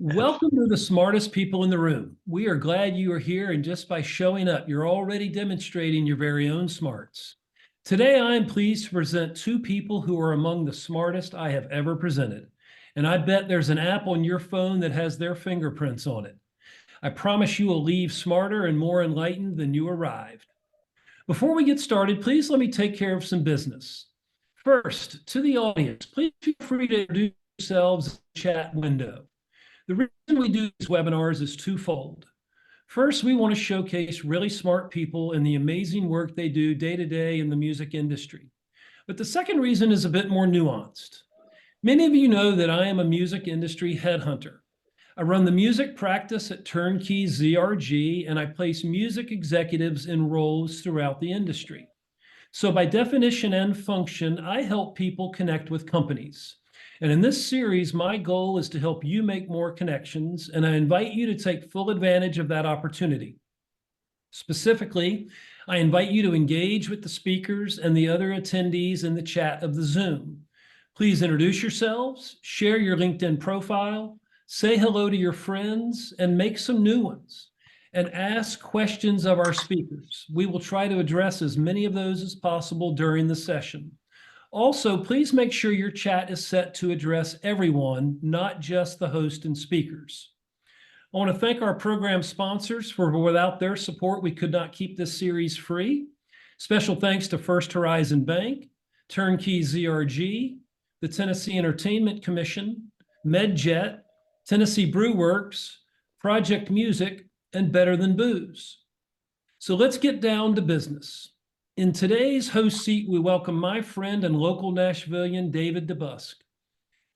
Welcome to the smartest people in the room. We are glad you are here, and just by showing up, you're already demonstrating your very own smarts. Today, I am pleased to present two people who are among the smartest I have ever presented. And I bet there's an app on your phone that has their fingerprints on it. I promise you will leave smarter and more enlightened than you arrived. Before we get started, please let me take care of some business. First, to the audience, please feel free to introduce yourselves in the chat window. The reason we do these webinars is twofold. First, we want to showcase really smart people and the amazing work they do day to day in the music industry. But the second reason is a bit more nuanced. Many of you know that I am a music industry headhunter. I run the music practice at Turnkey ZRG, and I place music executives in roles throughout the industry. So by definition and function, I help people connect with companies. And in this series, my goal is to help you make more connections, and I invite you to take full advantage of that opportunity. Specifically, I invite you to engage with the speakers and the other attendees in the chat of the Zoom. Please introduce yourselves, share your LinkedIn profile, say hello to your friends, and make some new ones. And ask questions of our speakers. We will try to address as many of those as possible during the session. Also, please make sure your chat is set to address everyone, not just the host and speakers. I want to thank our program sponsors, for without their support, we could not keep this series free. Special thanks to First Horizon Bank, Turnkey ZRG, the Tennessee Entertainment Commission, MedJet, Tennessee Brew Works, Project Music, and Better Than Booze. So let's get down to business. In today's host seat, we welcome my friend and local Nashvilleian, David Busk.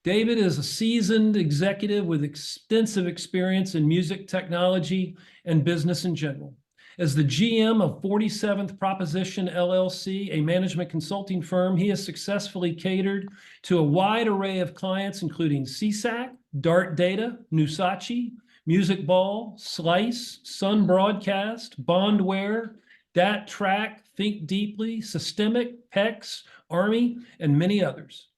David is a seasoned executive with extensive experience in music technology and business in general. As the GM of 47th Proposition LLC, a management consulting firm, he has successfully catered to a wide array of clients, including CSAC, Dart Data, Nusachi, Music Ball, Slice, Sun Broadcast, Bondware, Dat Track, Think Deeply, Systemic, PEX, Army, and many others.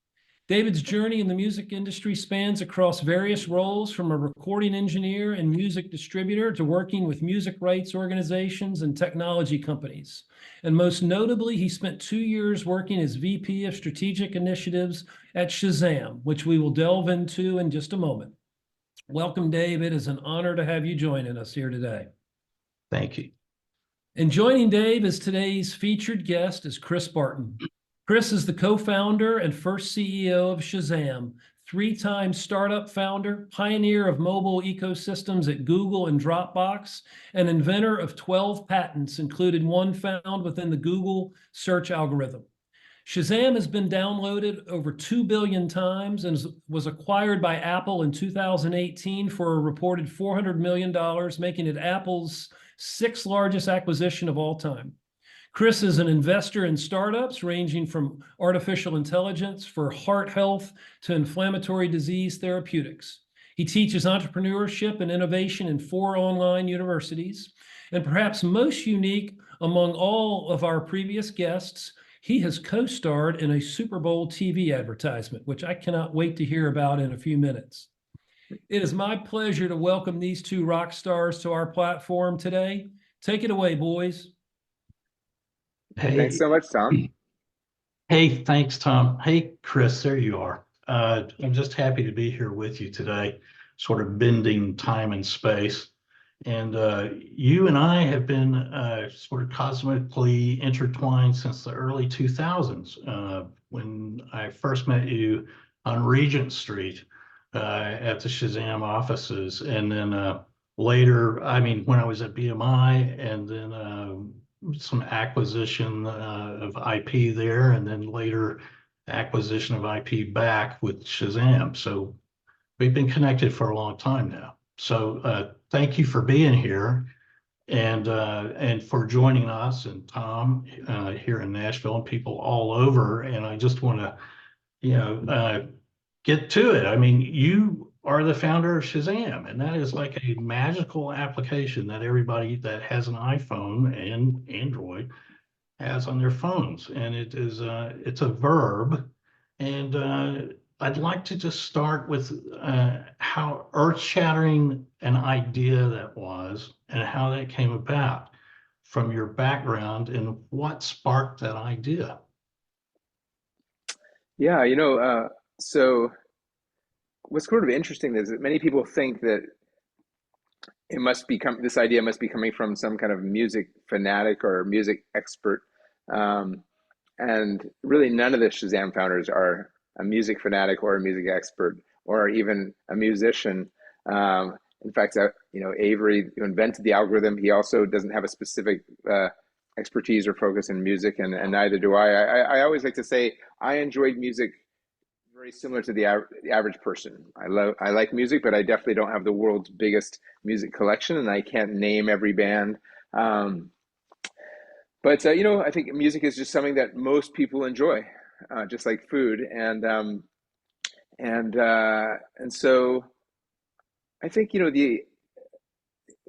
David's journey in the music industry spans across various roles, from a recording engineer and music distributor to working with music rights organizations and technology companies. And most notably, he spent 2 years working as VP of Strategic Initiatives at Shazam, which we will delve into in just a moment. Welcome, Dave. It is an honor to have you joining us here today. Thank you. And joining Dave as today's featured guest is Chris Barton. Chris is the co-founder and first CEO of Shazam, three-time startup founder, pioneer of mobile ecosystems at Google and Dropbox, and inventor of 12 patents, including one found within the Google search algorithm. Shazam has been downloaded over 2 billion times and was acquired by Apple in 2018 for a reported $400 million, making it Apple's 6th largest acquisition of all time. Chris is an investor in startups ranging from artificial intelligence for heart health to inflammatory disease therapeutics. He teaches entrepreneurship and innovation in 4 online universities. And perhaps most unique among all of our previous guests, he has co-starred in a Super Bowl TV advertisement, which I cannot wait to hear about in a few minutes. It is my pleasure to welcome these two rock stars to our platform today. Take it away, boys. Hey. Thanks so much, Tom. Hey, thanks, Tom. Hey, Chris, there you are. I'm just happy to be here with you today, sort of bending time and space. And you and I have been sort of cosmically intertwined since the early 2000s, when I first met you on Regent Street at the Shazam offices. And then later, when I was at BMI, and then some acquisition of IP there, and then later acquisition of IP back with Shazam. So we've been connected for a long time now. So thank you for being here, and for joining us, and Tom here in Nashville, and people all over. And I just want to, get to it. I mean, you are the founder of Shazam, and that is like a magical application that everybody that has an iPhone and Android has on their phones. And it is it's a verb, and I'd like to just start with how earth-shattering an idea that was and how that came about from your background and what sparked that idea. Yeah, so what's sort of interesting is that many people think that this idea must be coming from some kind of music fanatic or music expert. Um, and really none of the Shazam founders are a music fanatic or a music expert or even a musician. In fact, Avery, who invented the algorithm, he also doesn't have a specific expertise or focus in music, and neither do I. I always like to say I enjoyed music very similar to the average person. I like music, but I definitely don't have the world's biggest music collection, and I can't name every band. Um, but I think music is just something that most people enjoy, just like food, and so I think the.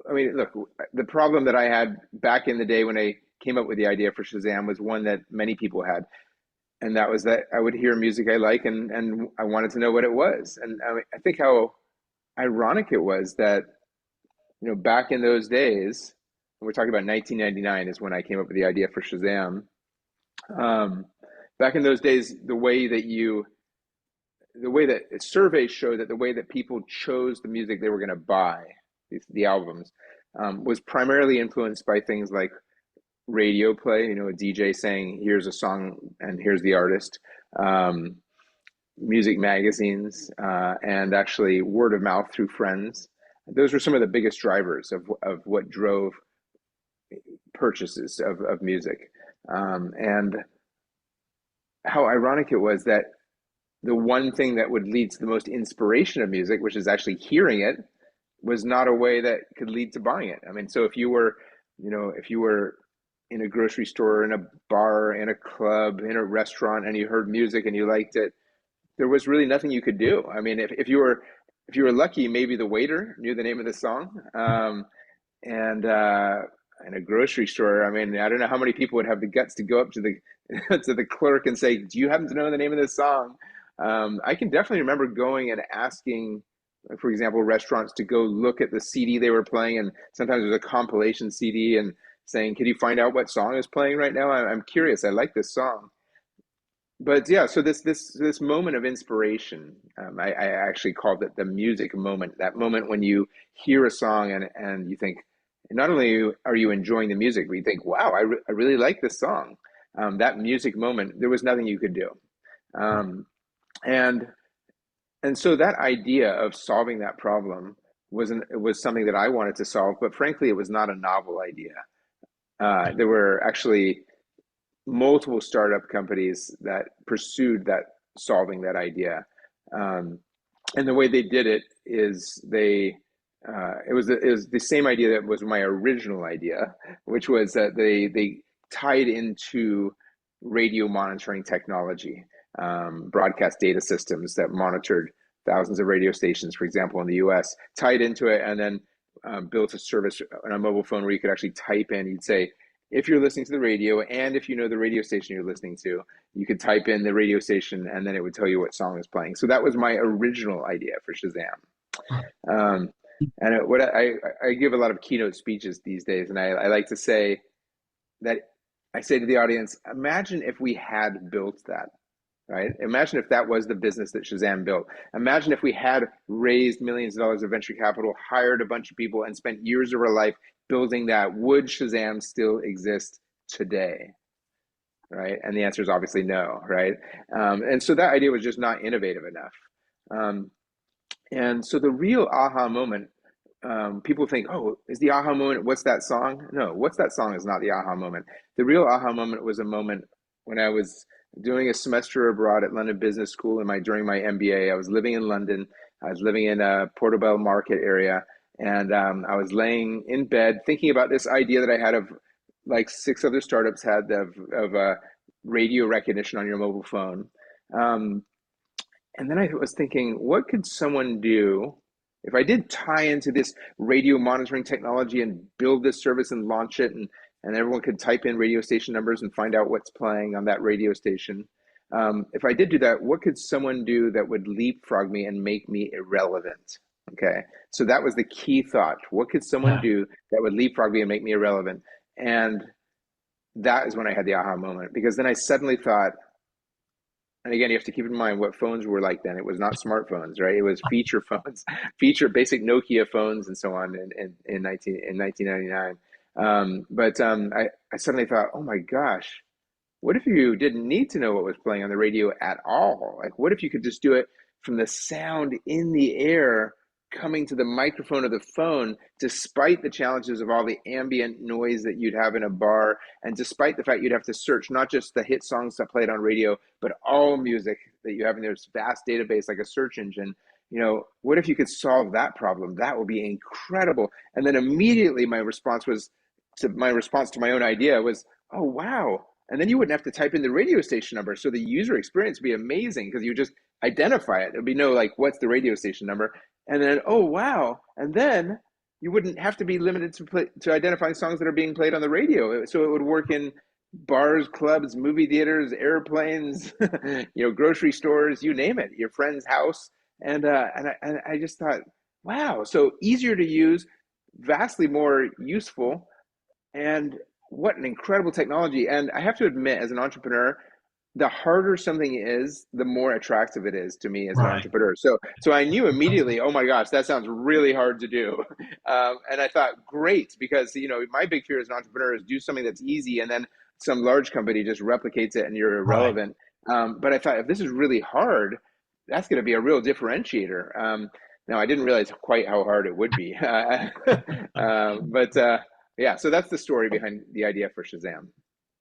I mean, look, the problem that I had back in the day when I came up with the idea for Shazam was one that many people had, and that was that I would hear music I like, and I wanted to know what it was, and I think how ironic it was that back in those days, and we're talking about 1999 is when I came up with the idea for Shazam. Um, Back in those days, the way that surveys show that the way that people chose the music they were going to buy, the albums, was primarily influenced by things like radio play, a DJ saying, here's a song and here's the artist, um, music magazines, and actually word of mouth through friends. Those were some of the biggest drivers of what drove purchases of music. And how ironic it was that the one thing that would lead to the most inspiration of music, which is actually hearing it, was not a way that could lead to buying it. I mean, so if you were in a grocery store, in a bar, in a club, in a restaurant, and you heard music and you liked it, there was really nothing you could do. I mean, if you were lucky, maybe the waiter knew the name of the song. And In a grocery store, I mean, I don't know how many people would have the guts to go up to the to the clerk and say, "Do you happen to know the name of this song?" I can definitely remember going and asking, for example, restaurants to go look at the CD they were playing, and sometimes it was a compilation CD, and saying, "Could you find out what song is playing right now? I'm curious. I like this song." But yeah, so this moment of inspiration, I actually called it the music moment. That moment when you hear a song and you think, not only are you enjoying the music, but you think, wow, I really like this song. That music moment, there was nothing you could do. Um, and and so that idea of solving that problem was something that I wanted to solve, but frankly, it was not a novel idea. There were actually multiple startup companies that pursued that solving that idea. Um, and the way they did it is it was the same idea that was my original idea, which was that they tied into radio monitoring technology, broadcast data systems that monitored thousands of radio stations, for example, in the US, tied into it, and then built a service on a mobile phone where you could actually type in, you'd say, if you're listening to the radio and if you know the radio station you're listening to, you could type in the radio station and then it would tell you what song is playing. So that was my original idea for Shazam. Um, I give a lot of keynote speeches these days, and I like to say that I say to the audience, imagine if we had built that, right? Imagine if that was the business that Shazam built. Imagine if we had raised millions of dollars of venture capital, hired a bunch of people, and spent years of our life building that. Would Shazam still exist today? Right? And the answer is obviously no, right? And so that idea was just not innovative enough. And so the real aha moment, people think, oh, is the aha moment, what's that song? No, what's that song is not the aha moment. The real aha moment was a moment when I was doing a semester abroad at London Business School during my MBA. I was living in London. I was living in a Portobello Market area. And I was laying in bed thinking about this idea that I had of like 6 other startups had of radio recognition on your mobile phone. And then I was thinking, what could someone do if I did tie into this radio monitoring technology and build this service and launch it, and everyone could type in radio station numbers and find out what's playing on that radio station? If I did do that, what could someone do that would leapfrog me and make me irrelevant? Okay, so that was the key thought. What could someone Yeah. do that would leapfrog me and make me irrelevant? And that is when I had the aha moment, because then I suddenly thought, and again, you have to keep in mind what phones were like then. It was not smartphones, right? It was feature phones, feature basic Nokia phones, and so on in 1999. I suddenly thought, oh my gosh, what if you didn't need to know what was playing on the radio at all? Like, what if you could just do it from the sound in the air coming to the microphone of the phone, despite the challenges of all the ambient noise that you'd have in a bar, and despite the fact you'd have to search not just the hit songs that played on radio, but all music that you have in this vast database, like a search engine? What if you could solve that problem? That would be incredible. And then immediately my response to my own idea was, oh, wow. And then you wouldn't have to type in the radio station number. So the user experience would be amazing because you just identify it. There'd be no like, what's the radio station number? And then, oh, wow. And then you wouldn't have to be limited to identifying songs that are being played on the radio. So it would work in bars, clubs, movie theaters, airplanes, grocery stores, you name it, your friend's house. And I just thought, wow, so easier to use, vastly more useful, and what an incredible technology. And I have to admit, as an entrepreneur, the harder something is, the more attractive it is to me as an Right. entrepreneur. So I knew immediately, oh my gosh, that sounds really hard to do. And I thought, great, because my big fear as an entrepreneur is do something that's easy and then some large company just replicates it and you're Right. irrelevant. But I thought, if this is really hard, that's going to be a real differentiator. Now, I didn't realize quite how hard it would be. Yeah, so that's the story behind the idea for Shazam.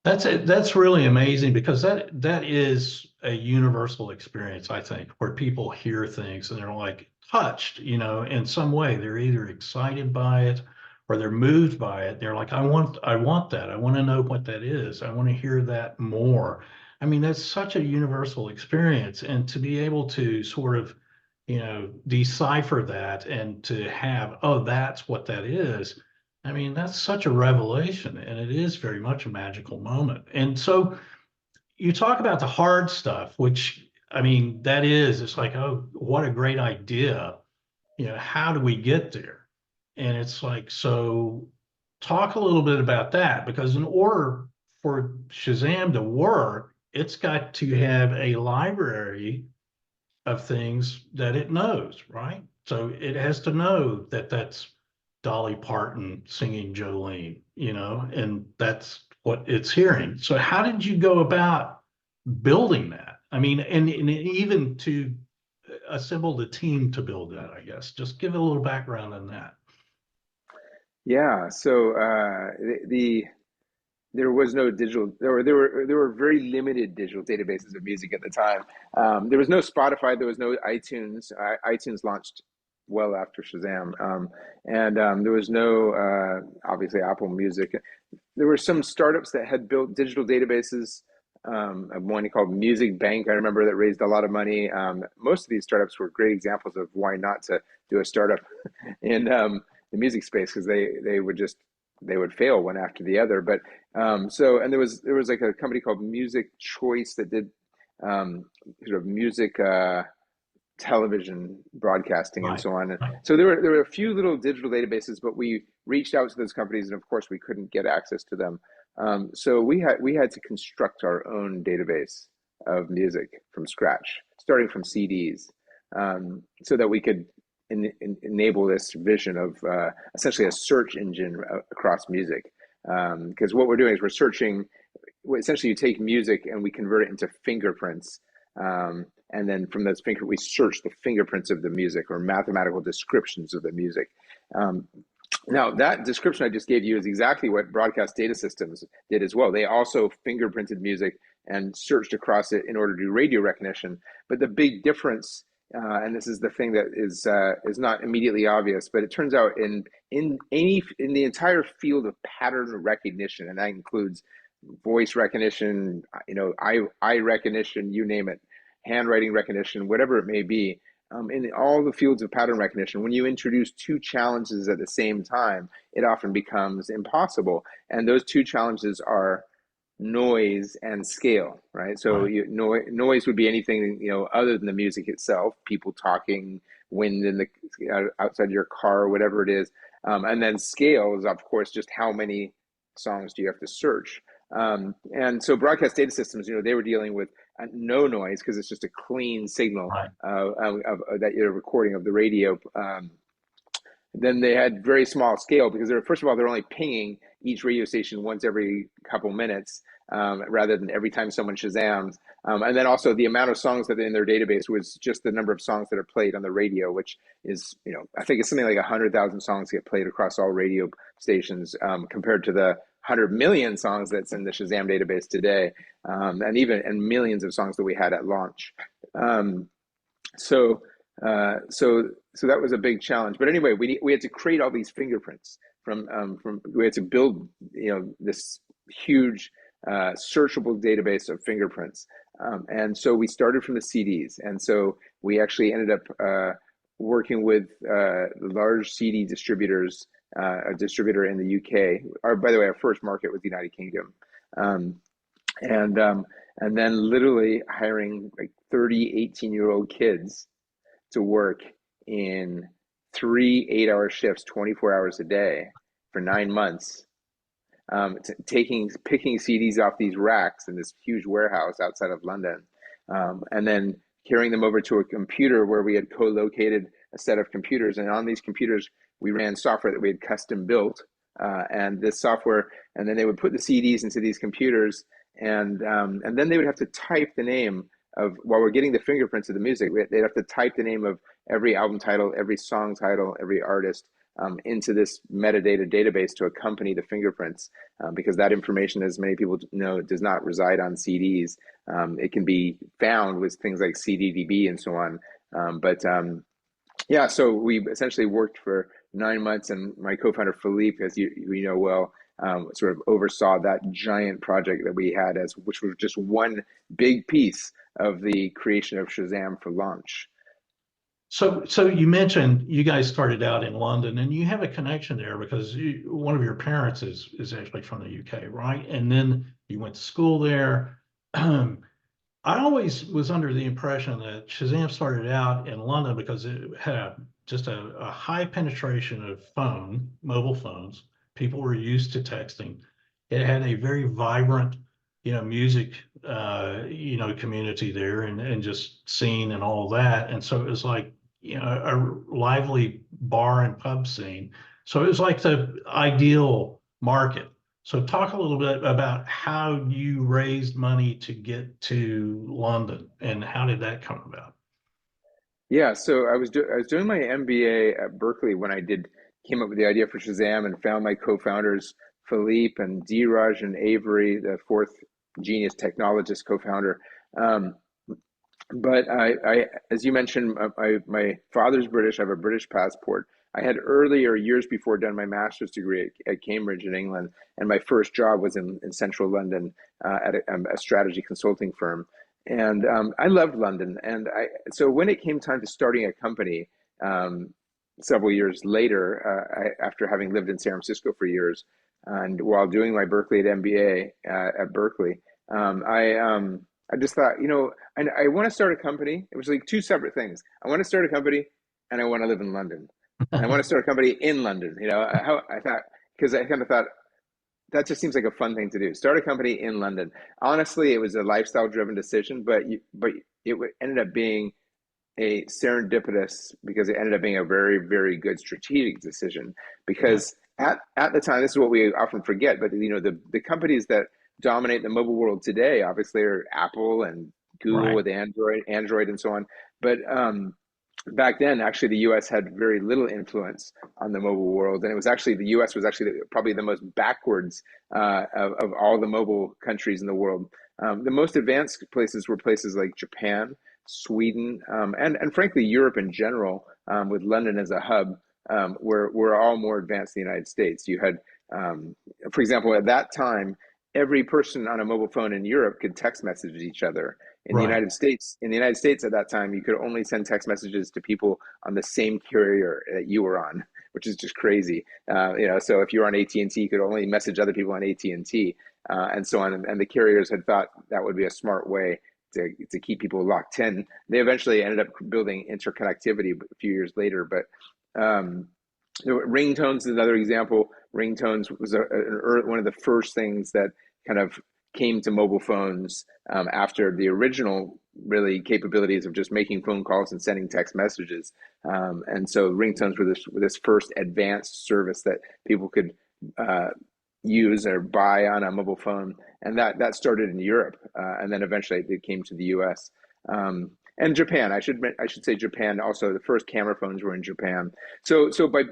That's it. That's really amazing because that is a universal experience, I think, where people hear things and they're like touched, in some way. They're either excited by it or they're moved by it. They're like, I want that. I want to know what that is. I want to hear that more. I mean, that's such a universal experience. And to be able to sort of, decipher that and to have, oh, that's what that is. I mean, that's such a revelation, and it is very much a magical moment. And so you talk about the hard stuff, which, I mean, it's like, oh, what a great idea. How do we get there? And it's like, so talk a little bit about that, because in order for Shazam to work, it's got to have a library of things that it knows, right? So it has to know that that's Dolly Parton singing Jolene, and that's what it's hearing. So how did you go about building that? I mean, and even to assemble the team to build that, I guess. Just give a little background on that. Yeah, so there was no digital. There were very limited digital databases of music at the time. There was no Spotify. There was no iTunes. iTunes launched well after Shazam, and there was no obviously Apple Music. There were some startups that had built digital databases. One called Music Bank, I remember, that raised a lot of money. Most of these startups were great examples of why not to do a startup in the music space, because they would fail one after the other. But and there was like a company called Music Choice that did sort of music television broadcasting and Right. so on. And Right. so there were a few little digital databases, but we reached out to those companies, and of course we couldn't get access to them. So we had to construct our own database of music from scratch, starting from CDs, so that we could enable this vision of essentially a search engine across music. Because what we're doing is we're searching. Essentially, you take music and we convert it into fingerprints. And then from those we search the fingerprints of the music, or mathematical descriptions of the music. Now, that description I just gave you is exactly what broadcast data systems did as well. They also fingerprinted music and searched across it in order to do radio recognition. But the big difference, and this is the thing that is not immediately obvious, but it turns out in the entire field of pattern recognition, and that includes voice recognition, eye recognition, you name it, handwriting recognition, whatever it may be. In all the fields of pattern recognition, when you introduce two challenges at the same time, it often becomes impossible. And those two challenges are noise, and scale, right? So Right. noise would be anything, other than the music itself, people talking, wind in the outside your car, whatever it is. And then scale is, of course, just how many songs do you have to search. And so broadcast data systems, they were dealing with no noise because it's just a clean signal Right. that you're recording of the radio. Then they had very small scale because first of all, they're only pinging each radio station once every couple minutes, rather than every time someone Shazams. And then also the amount of songs that are in their database was just the number of songs that are played on the radio, which is, I think it's something like 100,000 songs get played across all radio stations, compared to the 100 million songs that's in the Shazam database today, and millions of songs that we had at launch. Um, so so that was a big challenge. But anyway, we had to create all these fingerprints from we had to build this huge searchable database of fingerprints. And so we started from the CDs, and so we actually ended up working with large CD distributors, a distributor in the UK. By the way, our first market was the United Kingdom. Um, and then literally hiring like 30 18-year-old kids to work in 3 8-hour shifts, 24 hours a day for 9 months, picking CDs off these racks in this huge warehouse outside of London, and then carrying them over to a computer where we had co-located a set of computers, and on these computers we ran software that we had custom built, and this software, and then they would put the CDs into these computers, and then they would have to type the name of, while we're getting the fingerprints of the music, they'd have to type the name of every album title, every song title, every artist, into this metadata database to accompany the fingerprints, because that information, as many people know, does not reside on CDs. It can be found with things like CDDB and so on. Yeah, so we essentially worked for 9 months, and my co-founder Philippe, as you know well, sort of oversaw that giant project that we had, which was just one big piece of the creation of Shazam for launch. So you mentioned you guys started out in London, and you have a connection there because one of your parents is actually from the UK, right? And then you went to school there. I always was under the impression that Shazam started out in London because it had just a high penetration of mobile phones. People were used to texting. It had a very vibrant, music, community there, and just scene and all that. And so it was like, a lively bar and pub scene. So it was like the ideal market. So talk a little bit about how you raised money to get to London and how did that come about? Yeah, so I was doing my MBA at Berkeley when came up with the idea for Shazam and found my co-founders Philippe and Dheeraj and Avery, the fourth genius technologist co-founder. Um, but as you mentioned, my father's British. I have a British passport. I had earlier, years before, done my master's degree at Cambridge in England, and my first job was in central London, at a strategy consulting firm. And I loved London. And so when it came time to starting a company, several years later, after having lived in San Francisco for years, and while doing my Berkeley MBA at Berkeley, I just thought, I want to start a company. It was like two separate things. I want to start a company, and I want to live in London. And I want to start a company in London. How I thought, because I kind of thought that just seems like a fun thing to do. Start a company in London. Honestly, it was a lifestyle-driven decision, but it ended up being a serendipitous, because it ended up being a very, very good strategic decision. Yeah, Because at the time, this is what we often forget, but the companies that dominate the mobile world today obviously are Apple and Google right, with Android and so on. But back then, actually, the U.S. had very little influence on the mobile world, and the U.S. was actually probably the most backwards of all the mobile countries in the world. The most advanced places were places like Japan, Sweden, and frankly Europe in general, with London as a hub, were all more advanced than the United States. You had, for example, at that time, every person on a mobile phone in Europe could text message each other. right. In the United States at that time, you could only send text messages to people on the same carrier that you were on, which is just crazy. So if you were on AT&T, you could only message other people on AT&T. and so on. And the carriers had thought that would be a smart way to keep people locked in. They eventually ended up building interconnectivity a few years later, but ringtones is another example. Ringtones was one of the first things that kind of came to mobile phones after the original really capabilities of just making phone calls and sending text messages. And so ringtones were this first advanced service that people could use or buy on a mobile phone, and that started in Europe, and then eventually it came to the U.S. And Japan. I should say Japan also. The first camera phones were in Japan. So by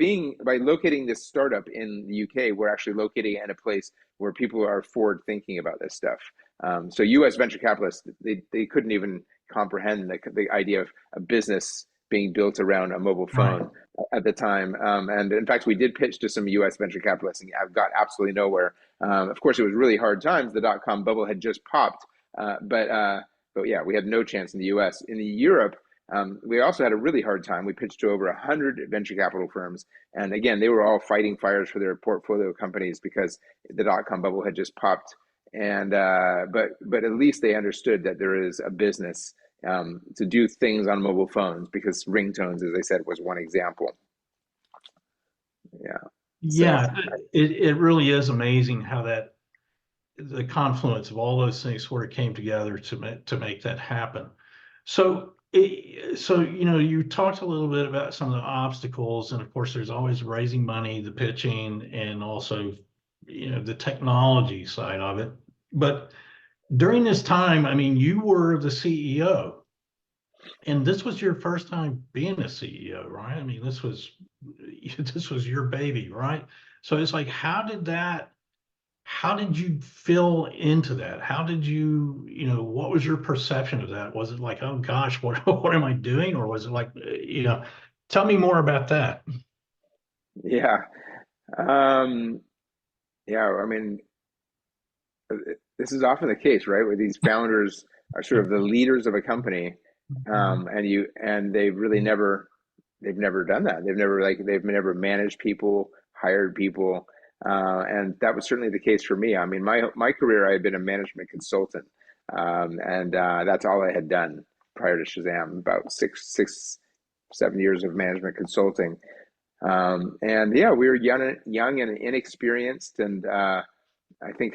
locating this startup in the UK, we're actually locating it in a place where people are forward thinking about this stuff. So U.S. venture capitalists, they couldn't even comprehend the idea of a business being built around a mobile phone at the time. And in fact, we did pitch to some U.S. venture capitalists and I've got absolutely nowhere. Of course, it was really hard times. The dot-com bubble had just popped, but yeah, we had no chance in the U.S. In Europe, we also had a really hard time. We pitched to over 100 venture capital firms, and again, they were all fighting fires for their portfolio companies because the dot-com bubble had just popped. And but at least they understood that there is a business to do things on mobile phones, because ringtones, as I said, was one example. Yeah. Yeah, it really is amazing how the confluence of all those things sort of came together to make that happen. So you talked a little bit about some of the obstacles, and of course there's always raising money, the pitching, and also the technology side of it. But during this time, I mean, you were the CEO, and this was your first time being a CEO, right? I mean, this was your baby, right? So it's like, how did you fill into that? How did what was your perception of that? Was it like, oh gosh, what am I doing? Or was it like, tell me more about that. Yeah. Yeah, I mean, this is often the case, right? Where these founders are sort of the leaders of a company, and they've never done that. They've never managed people, hired people, and that was certainly the case for me. I mean, my career, I had been a management consultant, and that's all I had done prior to Shazam. About 7 years of management consulting, and yeah, we were young and inexperienced, and I think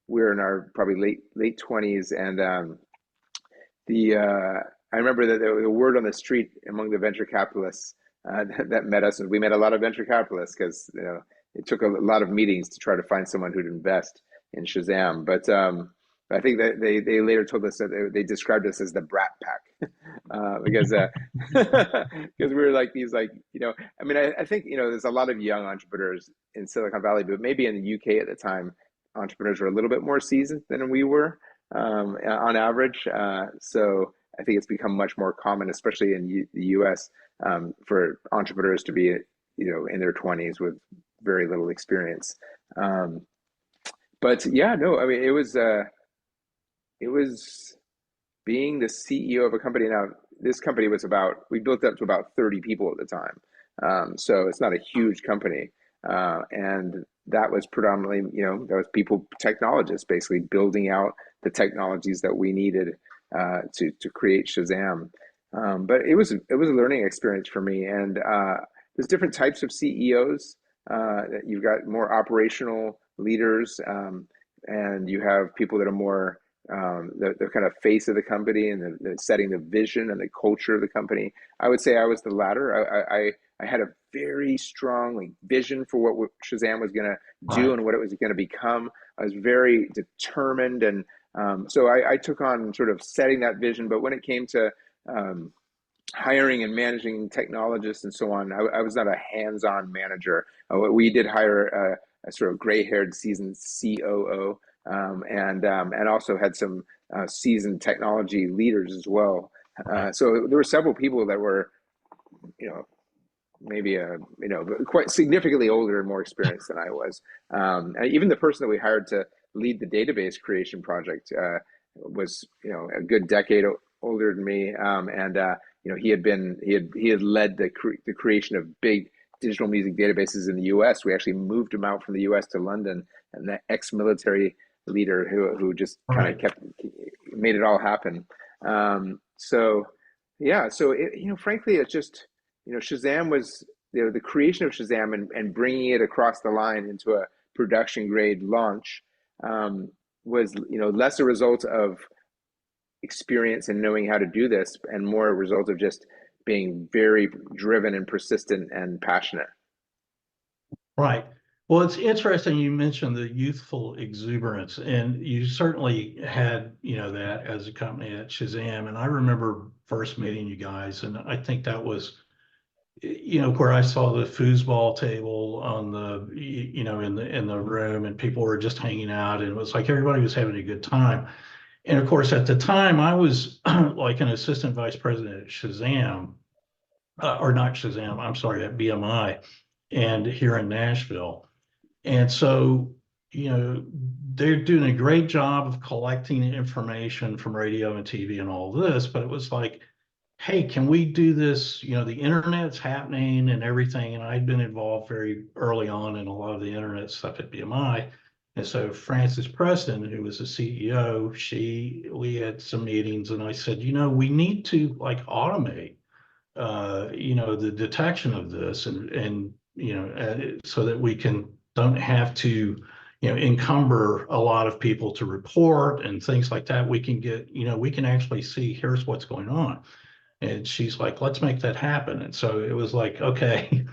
we're in our probably late 20s, and I remember that the word on the street among the venture capitalists that met us, and we met a lot of venture capitalists because it took a lot of meetings to try to find someone who'd invest in Shazam. But I think that they later told us that they described us as the Brat Pack, because because we were like these, like, I mean, I think there's a lot of young entrepreneurs in Silicon Valley, but maybe in the UK at the time, entrepreneurs were a little bit more seasoned than we were, on average. So I think it's become much more common, especially in the US, for entrepreneurs to be in their 20s with very little experience. But yeah, no, I mean, it was being the CEO of a company. Now, this company we built up to about 30 people at the time. So it's not a huge company. And that was predominantly, that was technologists, basically building out the technologies that we needed to create Shazam. But it was a learning experience for me. And there's different types of CEOs. You've got more operational leaders, and you have people that are more the kind of face of the company and the setting the vision and the culture of the company. I would say I was the latter. I had a very strong vision for what Shazam was going to do and what it was going to become. I was very determined, and so I took on sort of setting that vision. But when it came to hiring and managing technologists and so on, I was not a hands-on manager. We did hire a sort of gray-haired, seasoned COO, and also had some seasoned technology leaders as well. So there were several people that were, maybe quite significantly older and more experienced than I was. And even the person that we hired to lead the database creation project was a good decade older than me, and he had led the creation of big digital music databases in the US. We actually moved them out from the US to London, and that ex-military leader who just kind of Right. kept made it all happen. So yeah, so frankly, it's just Shazam was the creation of Shazam and bringing it across the line into a production grade launch um, was less a result of experience and knowing how to do this and more a result of just being very driven and persistent and passionate. Right. Well, it's interesting you mentioned the youthful exuberance, and you certainly had, that as a company at Shazam. And I remember first meeting you guys, and I think that was, where I saw the foosball table on the, in the room, and people were just hanging out, and it was like everybody was having a good time. And of course, at the time, I was like an assistant vice president at Shazam, or not Shazam, I'm sorry, at BMI, and here in Nashville. And so, they're doing a great job of collecting information from radio and TV and all this, but it was like, hey, can we do this? The internet's happening and everything. And I'd been involved very early on in a lot of the internet stuff at BMI. And so Frances Preston, who was the CEO, we had some meetings, and I said, we need to like automate, the detection of this, and so that we don't have to, encumber a lot of people to report and things like that. We can get, we can actually see, here's what's going on. And she's like, let's make that happen. And so it was like, okay.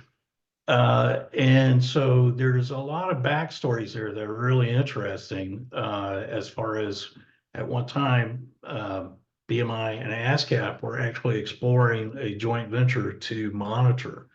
And so there's a lot of backstories there that are really interesting, as far as at one time, BMI and ASCAP were actually exploring a joint venture to monitor.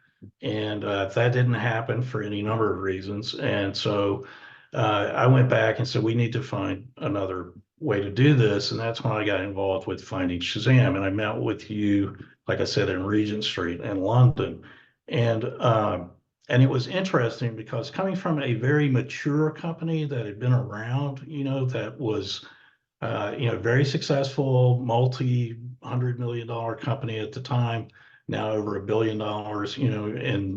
And that didn't happen for any number of reasons. And so I went back and said, we need to find another way to do this. And that's when I got involved with finding Shazam. And I met with you, like I said, in Regent Street in London. And it was interesting because coming from a very mature company that had been around, that was, very successful, multi-$100 million company at the time, now over $1 billion,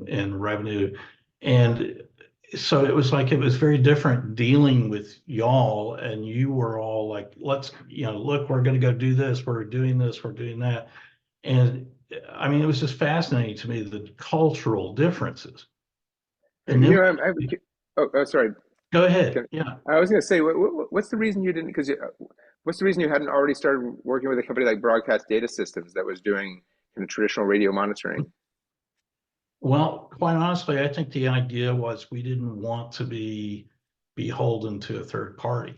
in revenue. And so it was like, it was very different dealing with y'all, and you were all like, let's, look, we're going to go do this. We're doing this, we're doing that. And I mean, it was just fascinating to me, the cultural differences. And then, Sorry. go ahead. Can, Yeah. I was going to say, what's the reason you didn't? What's the reason you hadn't already started working with a company like Broadcast Data Systems that was doing kind of traditional radio monitoring? Well, quite honestly, I think the idea was we didn't want to be beholden to a third party.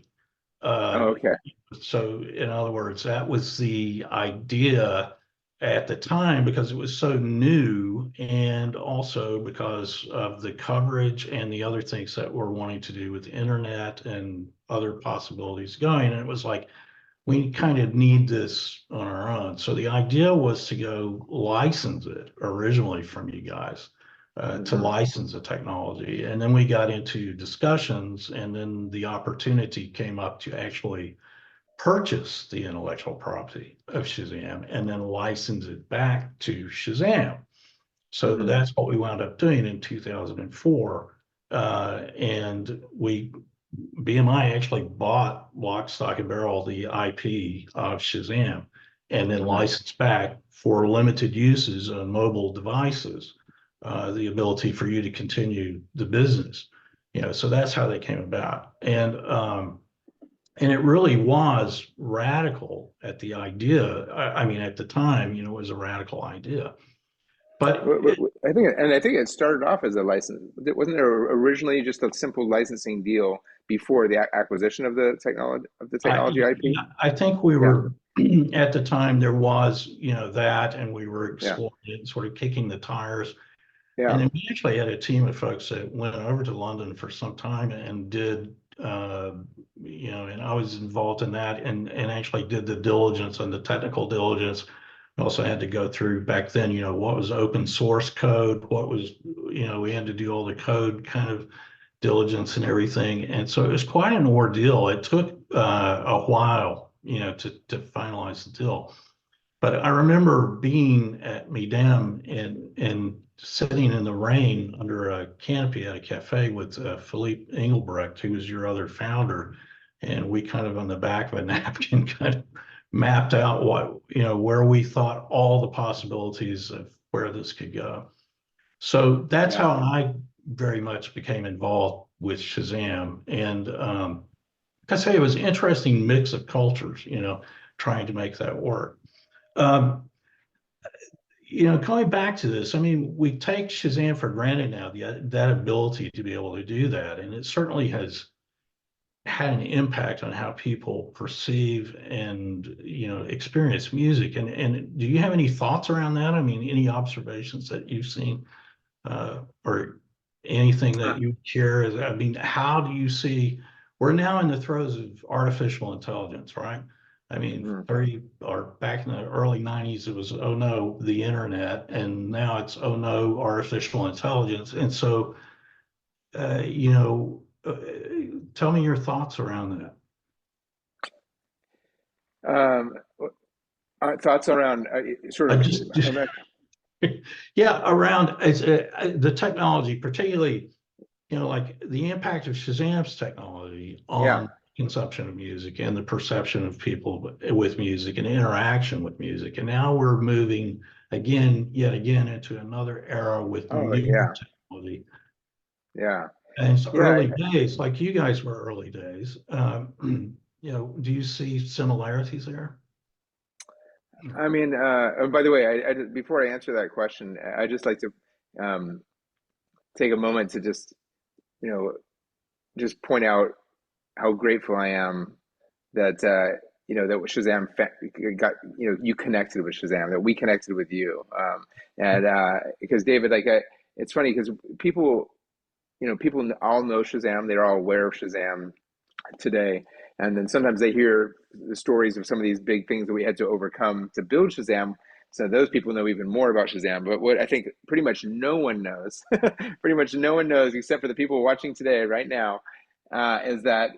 Oh, okay. So in other words, that was the idea at the time, because it was so new, and also because of the coverage and the other things that we're wanting to do with the internet and other possibilities going. And it was like, we kind of need this on our own. So the idea was to go license it originally from you guys, to license the technology. And then we got into discussions, and then the opportunity came up to actually purchase the intellectual property of Shazam and then license it back to Shazam. So that's what we wound up doing in 2004. And BMI actually bought lock, stock, and barrel the IP of Shazam, and then licensed back for limited uses on mobile devices, the ability for you to continue the business. So that's how they came about. And it really was radical at the idea. I mean, at the time, it was a radical idea. But I think it started off as a license. Wasn't there originally just a simple licensing deal before the acquisition of the technology IP? I think we Yeah, were at the time, there was, that, and we were yeah, exploring it, sort of kicking the tires. yeah. And then we actually had a team of folks that went over to London for some time and did, and I was involved in that, and actually did the diligence and the technical diligence. We also had to go through back then, what was open source code, what was, we had to do all the code kind of diligence and everything. And so it was quite an ordeal. It took a while, to finalize the deal. But I remember being at MEDEM in sitting in the rain under a canopy at a cafe with Philippe Engelbrecht, who was your other founder, and we kind of on the back of a napkin kind of mapped out where we thought all the possibilities of where this could go. So that's Yeah. how I very much became involved with Shazam. And like I say, it was an interesting mix of cultures, trying to make that work. Um, Going back to this, I mean, we take Shazam for granted now, that ability to be able to do that. And it certainly has had an impact on how people perceive and, experience music. And do you have any thoughts around that? I mean, any observations that you've seen or anything that you share? I mean, how do you see, we're now in the throes of artificial intelligence, right? I mean, 30 or back in the early 90s, it was, oh no, the internet. And now it's, oh no, artificial intelligence. And so, tell me your thoughts around that. Um, Thoughts around sort of, Just I'm yeah, around the technology, particularly, like the impact of Shazam's technology yeah. on consumption of music and the perception of people with music and interaction with music. And now we're moving yet again into another era with Oh, new yeah. technology. Yeah. And it's Yeah. early days, like you guys were early days. Do you see similarities there? I mean, oh, by the way, before I answer that question, I just like to um, take a moment to you know, just point out how grateful I am that that Shazam got you connected with Shazam, that we connected with you, and because David, it's funny because people all know Shazam, they're all aware of Shazam today, and then sometimes they hear the stories of some of these big things that we had to overcome to build Shazam. So those people know even more about Shazam. But what I think pretty much no one knows, pretty much no one knows except for the people watching today, right now, is that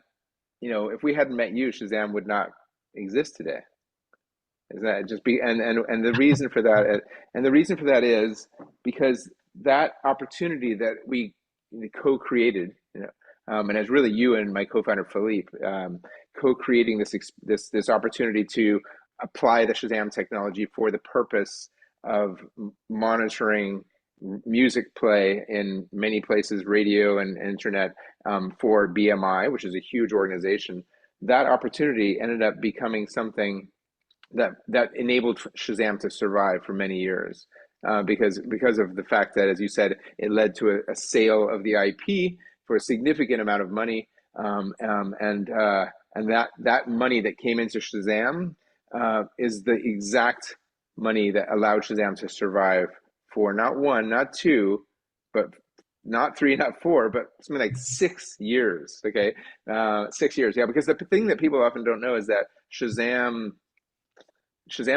if we hadn't met you, Shazam would not exist today. Is that just be and the reason for that, and the reason for that is because that opportunity that we co-created, and it's really you and my co-founder Philippe co-creating this opportunity to apply the Shazam technology for the purpose of monitoring music play in many places, radio and internet, for BMI, which is a huge organization. That opportunity ended up becoming something that enabled Shazam to survive for many years, because of the fact that, as you said, it led to a sale of the IP for a significant amount of money, and that money that came into Shazam is the exact money that allowed Shazam to survive for not one, not two, but not three, not four, but something like 6 years. Okay, 6 years. Yeah, because the thing that people often don't know is that Shazam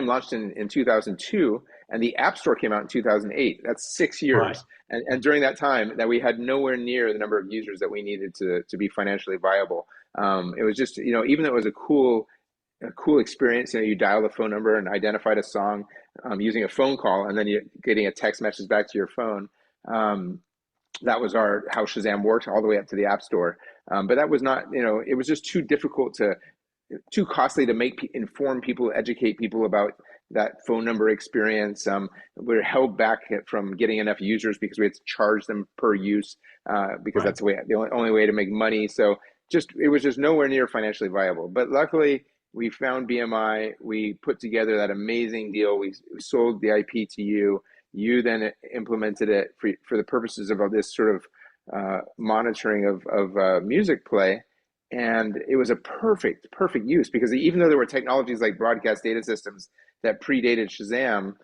launched in 2002, and the App Store came out in 2008. That's 6 years. Right. And during that time, that we had nowhere near the number of users that we needed to be financially viable. It was just, even though it was a cool experience, you dial the phone number and identified a song using a phone call, and then you getting a text message back to your phone. That was how Shazam worked all the way up to the App Store. But that was not, it was just too costly to inform people, educate people about that phone number experience. We're held back from getting enough users because we had to charge them per use, because Right. that's the only way to make money. So it was just nowhere near financially viable. But luckily, we found BMI. We put together that amazing deal. We sold the IP to you. You then implemented it for the purposes of this sort of monitoring of music play. And it was a perfect use, because even though there were technologies like broadcast data systems that predated Shazam,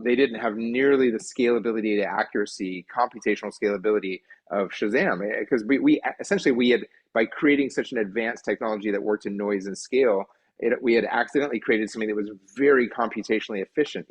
they didn't have nearly the scalability, the accuracy, computational scalability of Shazam. Because we essentially had, by creating such an advanced technology that worked in noise and scale, we had accidentally created something that was very computationally efficient.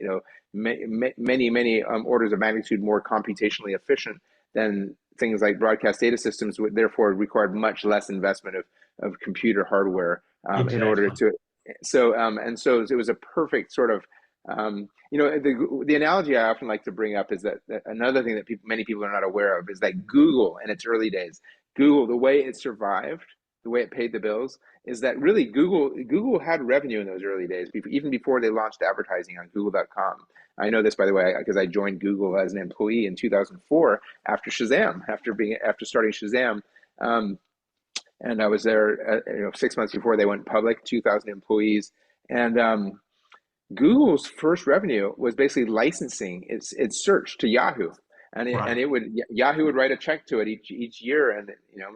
Many orders of magnitude more computationally efficient than things like broadcast data systems, would therefore required much less investment of computer hardware in order Exactly. to. So it was a perfect sort of The analogy I often like to bring up is that another thing that many people are not aware of is that Google in its early days, Google, the way it survived, the way it paid the bills, is that really Google had revenue in those early days, even before they launched advertising on Google.com. I know this, by the way, because I joined Google as an employee in 2004 after Shazam, after starting Shazam. And I was there, 6 months before they went public, 2,000 employees, and Google's first revenue was basically licensing its search to Yahoo, and Right. Yahoo would write a check to it each year, and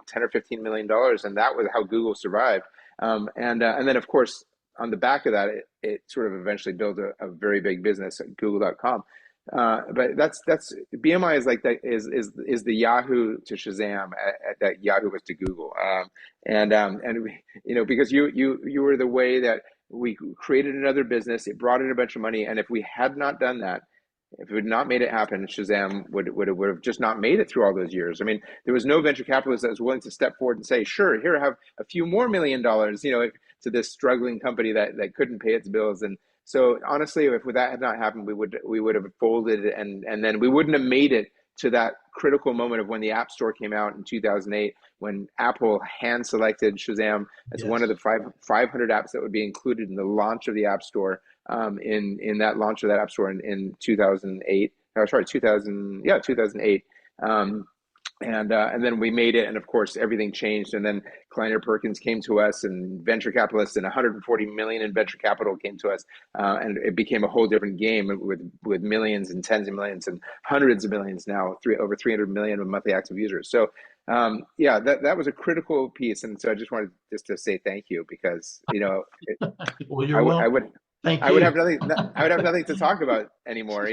10 or $15 million, and that was how Google survived. And then of course on the back of that, it sort of eventually built a very big business at Google.com. But that's BMI is like that is the Yahoo to Shazam that Yahoo was to Google, because you were the way that we created another business. It brought in a bunch of money, and if we had not done that, if we had not made it happen, Shazam would have just not made it through all those years. I mean, there was no venture capitalist that was willing to step forward and say, "Sure, here, have a few more $1 million," to this struggling company that couldn't pay its bills. And so, honestly, if that had not happened, we would have folded, and then we wouldn't have made it to that critical moment of when the App Store came out in 2008, when Apple hand selected Shazam as one of Yes. the 500 apps that would be included in the launch of the App Store, in that launch of that App Store in 2008. Oh, sorry, 2008. And then we made it, and of course everything changed. And then Kleiner Perkins came to us, and venture capitalists, and 140 million in venture capital came to us, and it became a whole different game with millions and tens of millions and hundreds of millions now, over 300 million of monthly active users. So that was a critical piece, and so I just wanted just to say thank you, because Well, I, you're w- I welcome. would Thank I would have you. nothing. I would have nothing to talk about anymore.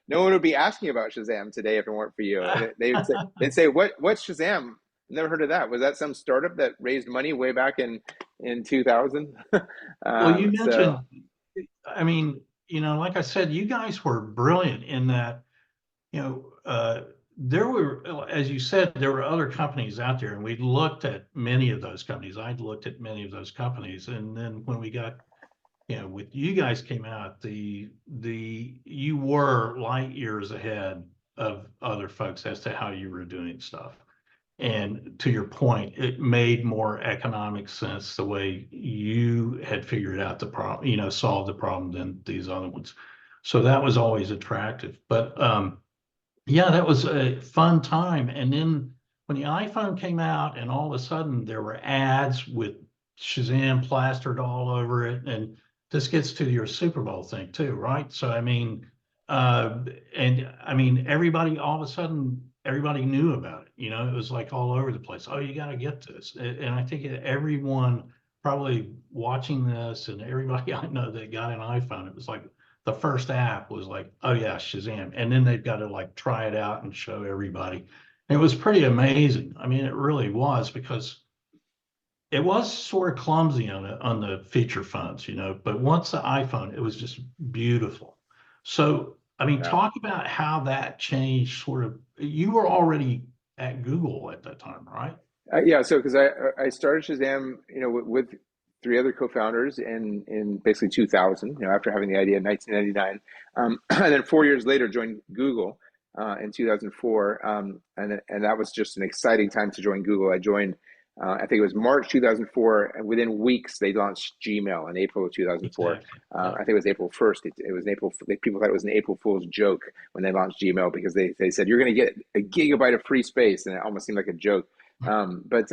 No one would be asking about Shazam today if it weren't for you. And they'd say, what's Shazam? Never heard of that. Was that some startup that raised money way back in 2000? Well, you So mentioned, I mean, like I said, you guys were brilliant in that, you know, there were, as you said, there were other companies out there, and we looked at many of those companies. I'd looked at many of those companies, and then when we got, with you guys came out, you were light years ahead of other folks as to how you were doing stuff. And to your point, it made more economic sense the way you had figured out the problem, solved the problem than these other ones. So that was always attractive. But yeah, that was a fun time. And then when the iPhone came out, and all of a sudden there were ads with Shazam plastered all over it. And this gets to your Super Bowl thing too, right? So I mean, and I mean, all of a sudden, everybody knew about it. It was like all over the place. Oh, you got to get this. And I think everyone probably watching this, and everybody I know that got an iPhone, it was like the first app was like, oh yeah, Shazam. And then they've got to like try it out and show everybody. And it was pretty amazing. I mean, it really was, because it was sort of clumsy on the feature phones, but once the iPhone, it was just beautiful. So, I mean, yeah. talk about how that changed sort of, you were already at Google at that time, right? Yeah, so because I started Shazam, with three other co-founders in basically 2000, after having the idea in 1999, and then 4 years later joined Google in 2004, and that was just an exciting time to join Google. I joined, I think it was March 2004, and within weeks they launched Gmail in April of 2004. Exactly. I Yep. think it was April 1st. It was an April. People thought it was an April Fool's joke when they launched Gmail, because they said you're going to get a gigabyte of free space, and it almost seemed like a joke. But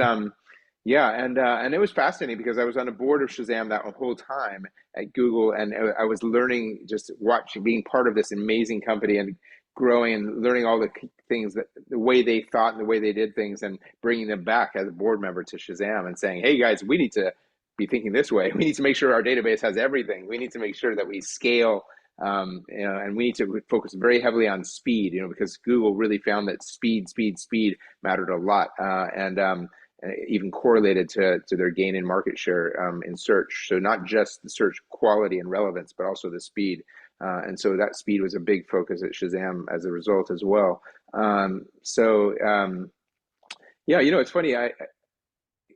Yeah, and it was fascinating because I was on the board of Shazam that whole time at Google, and I was learning, just watching, being part of this amazing company and growing and learning all the things, that the way they thought and the way they did things, and bringing them back as a board member to Shazam and saying, "Hey guys, we need to be thinking this way. We need to make sure our database has everything. We need to make sure that we scale." And we need to focus very heavily on speed, because Google really found that speed mattered a lot, and even correlated to their gain in market share in search. So not just the search quality and relevance, but also the speed. And so that speed was a big focus at Shazam as a result as well. Yeah, it's funny.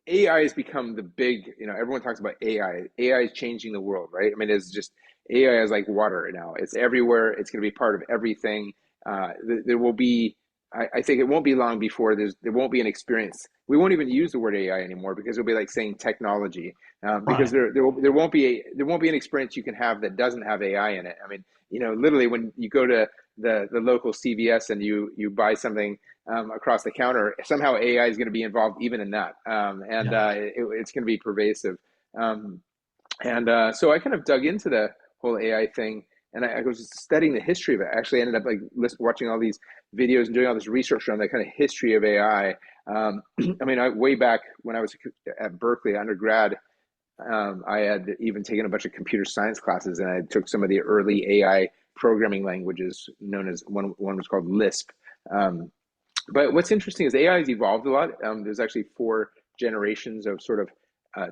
AI has become the big, everyone talks about AI. AI is changing the world, right? I mean, AI is like water now. It's everywhere. It's going to be part of everything. There will be, I think it won't be long before there won't be an experience. We won't even use the word AI anymore because it'll be like saying technology, because Right. there won't be an experience you can have that doesn't have AI in it. I mean, literally when you go to the local CVS and you buy something across the counter, somehow AI is going to be involved even in that, and Yeah. it's going to be pervasive. Um, and so I kind of dug into the whole AI thing, and I was studying the history of it. I actually ended up like watching all these videos and doing all this research on the kind of history of AI. I mean, way back when I was at Berkeley undergrad, I had even taken a bunch of computer science classes, and I took some of the early AI programming languages, known as one was called Lisp. Um, but what's interesting is AI has evolved a lot. There's actually four generations of sort of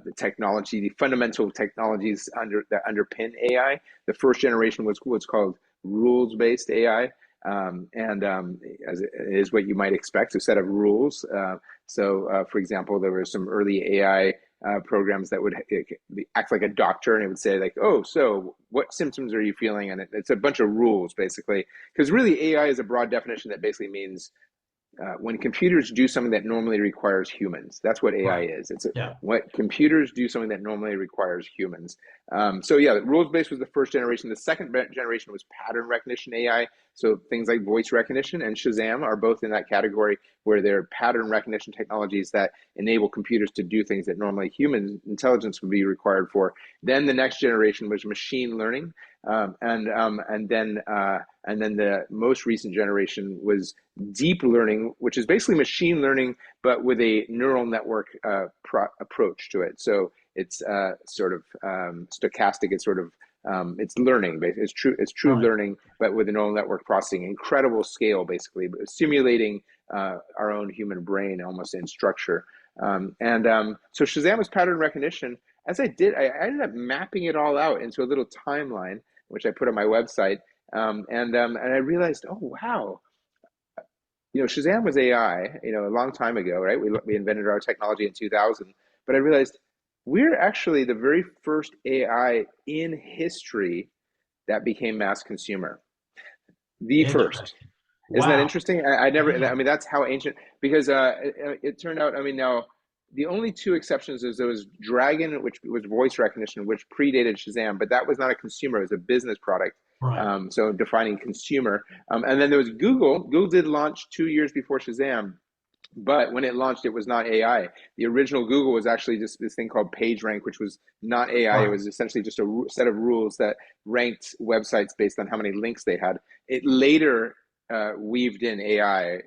the technology, the fundamental technologies that underpin AI. The first generation was what's called rules-based AI, and as it is what you might expect, a set of rules. For example, there were some early AI programs that would act like a doctor, and it would say like, "Oh, so what symptoms are you feeling?" And it's a bunch of rules basically, because really AI is a broad definition that basically means when computers do something that normally requires humans. That's what AI Right. is. It's Yeah. what computers do something that normally requires humans. So yeah, rules based was the first generation. The second generation was pattern recognition AI. So things like voice recognition and Shazam are both in that category, where they're pattern recognition technologies that enable computers to do things that normally human intelligence would be required for. Then the next generation was machine learning, and then the most recent generation was deep learning, which is basically machine learning, but with a neural network approach to it. So it's sort of stochastic. It's sort of it's learning. It's true Right. learning, but with a neural network processing, incredible scale, basically simulating our own human brain almost in structure. So Shazam was pattern recognition. As I ended up mapping it all out into a little timeline, which I put on my website. And I realized, oh wow, Shazam was AI, a long time ago, right? We invented our technology in 2000, but I realized we're actually the very first AI in history that became mass consumer. The first. Interesting. Isn't that Wow. interesting? I never, Yeah. I mean, that's how ancient, because it turned out, I mean, now the only two exceptions is there was Dragon, which was voice recognition, which predated Shazam, but that was not a consumer, it was a business product. Right. So defining consumer. And then there was Google. Google did launch 2 years before Shazam, but when it launched, it was not AI. The original Google was actually just this thing called PageRank, which was not AI. It Right. was essentially just a set of rules that ranked websites based on how many links they had. It later weaved in AI,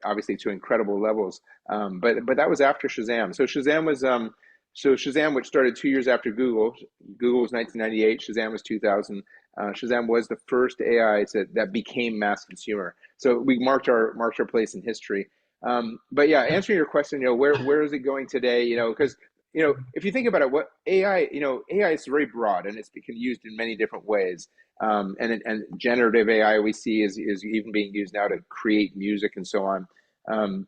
obviously to incredible levels. But that was after Shazam. So Shazam, which started 2 years after Google. Google was 1998. Shazam was 2000. Shazam was the first AI that became mass consumer. So we marked our place in history. But yeah, Yeah. answering your question, where is it going today? Because if you think about it, what AI, AI is very broad and it's been used in many different ways. And generative AI we see is even being used now to create music and so on. Um,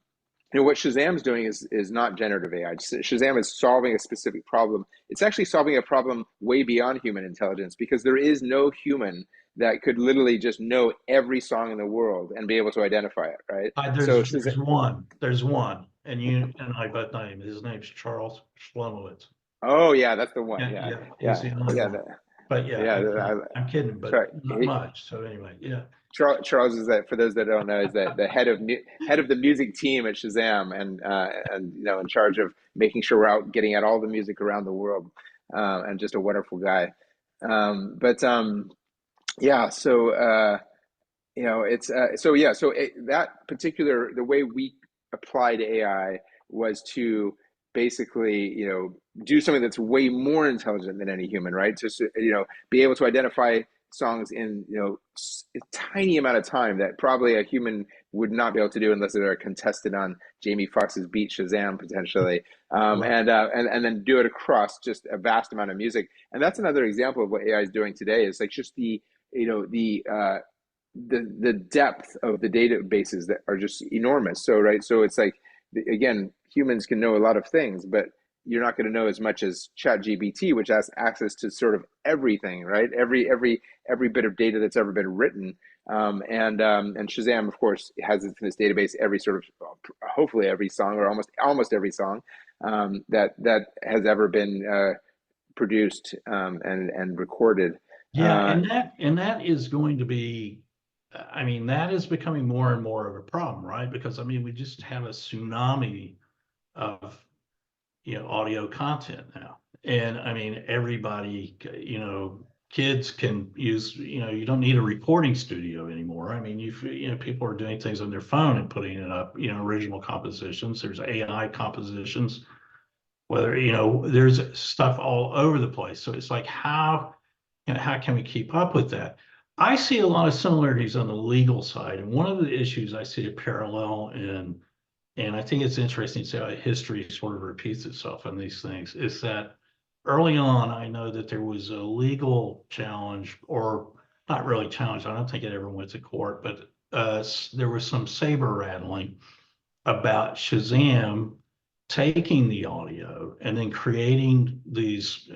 what Shazam's doing is not generative AI. Shazam is solving a specific problem. It's actually solving a problem way beyond human intelligence, because there is no human that could literally just know every song in the world and be able to identify it, right? So Shazam, There's one, and you and I both know him. His name's Charles Schlomowitz. oh yeah, that's the one. Yeah, Yeah, yeah, he's yeah, the only yeah, one. But yeah, yeah. I'm kidding, but Sorry, not much. So anyway, yeah, Charles is that, for those that don't know, is that the head of the music team at Shazam, and in charge of making sure we're out getting out all the music around the world, and just a wonderful guy. But yeah, so it's so yeah, so that particular the way we applied AI was to basically do something that's way more intelligent than any human, right? Just be able to identify songs in a tiny amount of time that probably a human would not be able to do unless they're contested on Jamie Foxx's beat Shazam potentially, right. and then do it across just a vast amount of music. And that's another example of what AI is doing today. Is like just the depth of the databases that are just enormous. So right, so it's like again, humans can know a lot of things, but you're not going to know as much as ChatGPT, which has access to sort of everything, right? Every bit of data that's ever been written. And Shazam, of course, has in its database every sort of, hopefully every song, or almost every song that has ever been produced and recorded. Yeah, and that is going to be, I mean, that is becoming more and more of a problem, right? Because I mean, we just have a tsunami of, audio content now. And I mean, everybody, kids can use, you don't need a recording studio anymore. I mean, people are doing things on their phone and putting it up, original compositions. There's AI compositions, whether, there's stuff all over the place. So it's like, how can we keep up with that? I see a lot of similarities on the legal side. And one of the issues I see a parallel in, and I think it's interesting to see how history sort of repeats itself on these things, is that early on, I know that there was a legal challenge, or not really challenge, I don't think it ever went to court, but there was some saber rattling about Shazam taking the audio and then creating these,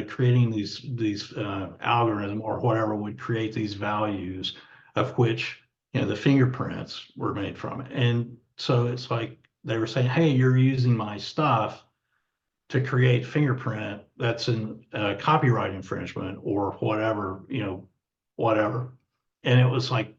creating these algorithm or whatever would create these values of which, the fingerprints were made from it. And so it's like they were saying, hey, you're using my stuff to create fingerprint that's in copyright infringement or whatever, whatever. And it was like,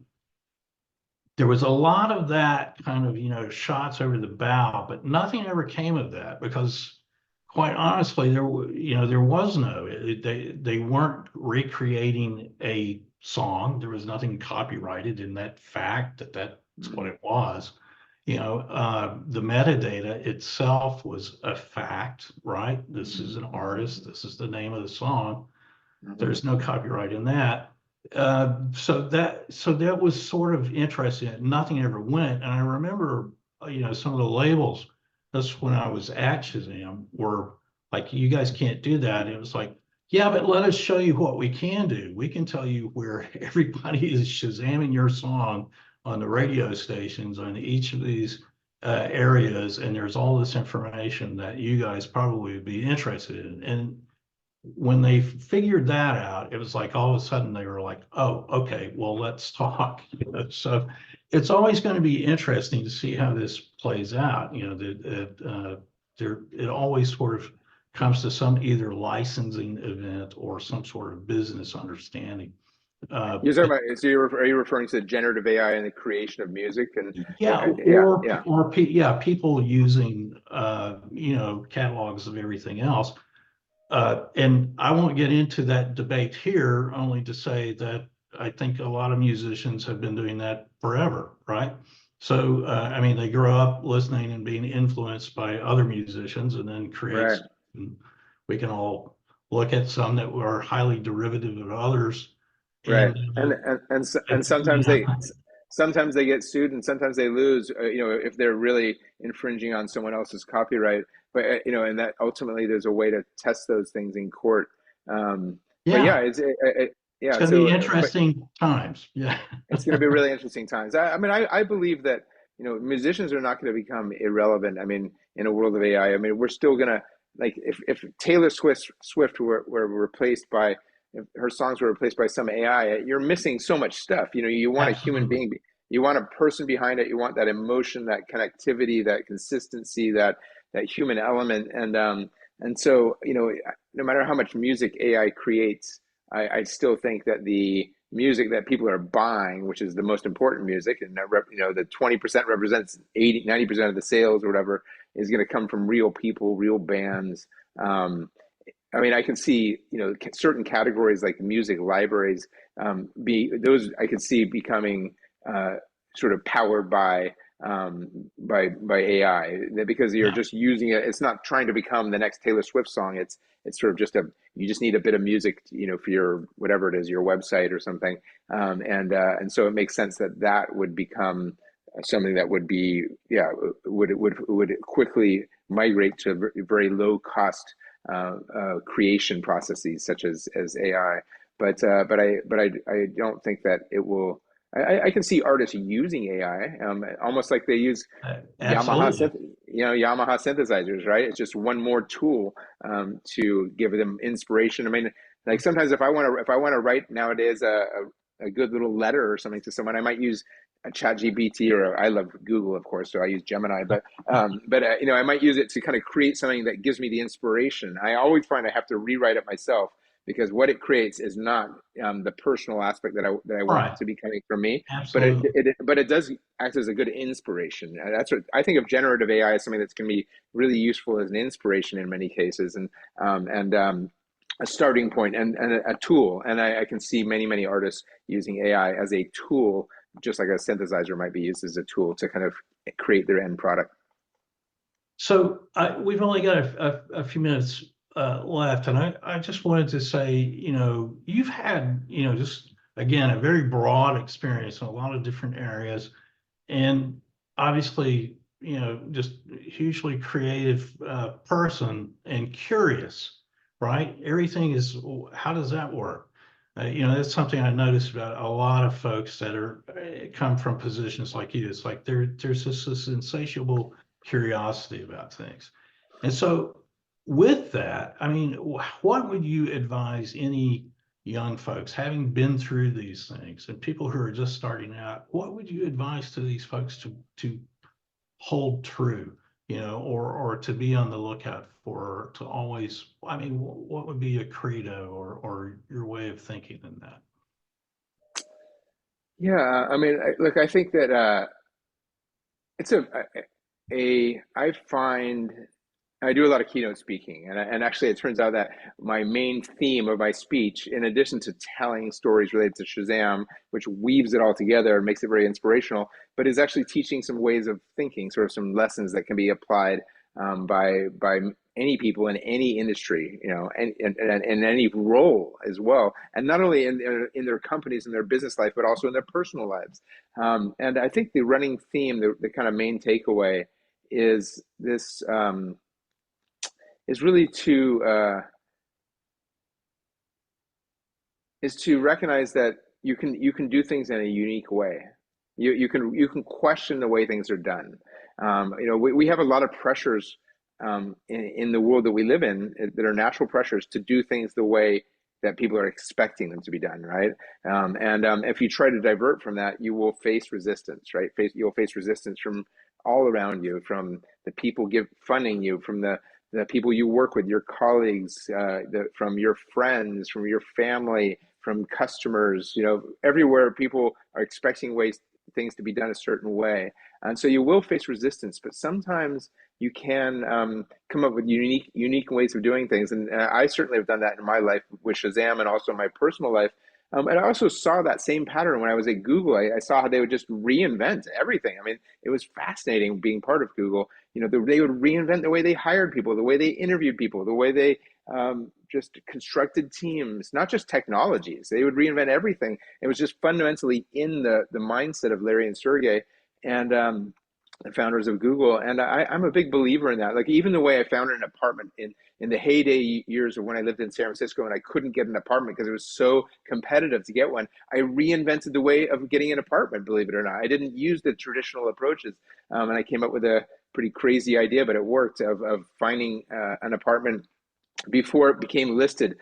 there was a lot of that kind of, shots over the bow, but nothing ever came of that because quite honestly, there was no, they weren't recreating a song. There was nothing copyrighted in that fact that's what it was. The metadata itself was a fact, right? This is an artist. This is the name of the song. There's no copyright in that. So that was sort of interesting. Nothing ever went. And I remember, some of the labels, that's when I was at Shazam, were like, you guys can't do that. And it was like, yeah, but let us show you what we can do. We can tell you where everybody is Shazamming your song on the radio stations on each of these areas. And there's all this information that you guys probably would be interested in. And when they figured that out, it was like all of a sudden they were like, oh, okay, well, let's talk. So it's always going to be interesting to see how this plays out. It always sort of comes to some either licensing event or some sort of business understanding. You're talking about, so are you referring to generative AI and the creation of music? And Yeah, people using catalogs of everything else. And I won't get into that debate here, only to say that I think a lot of musicians have been doing that forever, right? So, I mean, they grow up listening and being influenced by other musicians and then create. And we can all look at some that were highly derivative of others. Right. And, And sometimes they get sued and sometimes they lose, if they're really infringing on someone else's copyright. But and that ultimately there's a way to test those things in court. But yeah, yeah, yeah. it's going to be interesting times. Yeah. It's going to be really interesting times. I mean, I believe that, musicians are not going to become irrelevant. I mean, in a world of AI, I mean, we're still going to, like, if Taylor Swift were replaced by, if her songs were replaced by some AI, you're missing so much stuff. You want a human being, you want a person behind it. You want that emotion, that connectivity, that consistency, that human element. And so, no matter how much music AI creates, I still think that the music that people are buying, which is the most important music, and the 20% represents 90% of the sales or whatever, is going to come from real people, real bands. I mean, I can see, certain categories like music libraries, I could see becoming sort of powered by AI, because you're just using it. It's not trying to become the next Taylor Swift song. It's sort of you just need a bit of music, for your, whatever it is, your website or something. And so it makes sense that would become something that would be, would quickly migrate to very low cost creation processes such as AI. But I don't think that it will. I can see artists using AI, almost like they use Yamaha Yamaha synthesizers, right? It's just one more tool to give them inspiration. I mean, like sometimes if I want to write nowadays a good little letter or something to someone, I might use a chat GPT, or I love Google, of course, so I use Gemini, but I might use it to kind of create something that gives me the inspiration. I always find I have to rewrite it myself because what it creates is not the personal aspect that I want Right. to be coming from me, but Absolutely. it does act as a good inspiration. And that's what I think of generative AI as, something that's going to be really useful as an inspiration in many cases, and a starting point and a tool. And I can see many artists using AI as a tool, just like a synthesizer might be used as a tool to kind of create their end product. So we've only got a few minutes left, and I just wanted to say, you've had, just again, a very broad experience in a lot of different areas, and obviously, just hugely creative person and curious, right? Everything is, how does that work? That's something I noticed about a lot of folks that are come from positions like you. It's like there's just this insatiable curiosity about things. And so with that, I mean, what would you advise any young folks having been through these things and people who are just starting out, what would you advise to these folks to hold true, or to be on the lookout for, to always, I mean, what would be a credo or your way of thinking in that? Yeah, I mean, look, I think that it's I find I do a lot of keynote speaking, and actually, it turns out that my main theme of my speech, in addition to telling stories related to Shazam, which weaves it all together and makes it very inspirational, but is actually teaching some ways of thinking, sort of some lessons that can be applied by any people in any industry, and in any role as well, and not only in their companies and their business life, but also in their personal lives. And I think the running theme, the kind of main takeaway, is this. Is really to recognize that you can do things in a unique way. You can question the way things are done. We have a lot of pressures in the world that we live in, that are natural pressures to do things the way that people are expecting them to be done, right? And if you try to divert from that, you will face resistance, right? You'll face resistance from all around you, from the people funding you, from the people you work with, your colleagues, from your friends, from your family, from customers. Everywhere people are expecting things to be done a certain way, and so you will face resistance. But sometimes you can come up with unique ways of doing things, and I certainly have done that in my life with Shazam, and also in my personal life. And I also saw that same pattern when I was at Google. I saw how they would just reinvent everything. I mean, it was fascinating being part of Google. They would reinvent the way they hired people, the way they interviewed people, the way they just constructed teams, not just technologies. They would reinvent everything. It was just fundamentally in the mindset of Larry and Sergey, and the founders of Google. And I'm a big believer in that. Like, even the way I found an apartment in the heyday years of when I lived in San Francisco and I couldn't get an apartment because it was so competitive to get one, I reinvented the way of getting an apartment, believe it or not. I didn't use the traditional approaches. And I came up with a pretty crazy idea, but it worked, of finding an apartment before it became listed,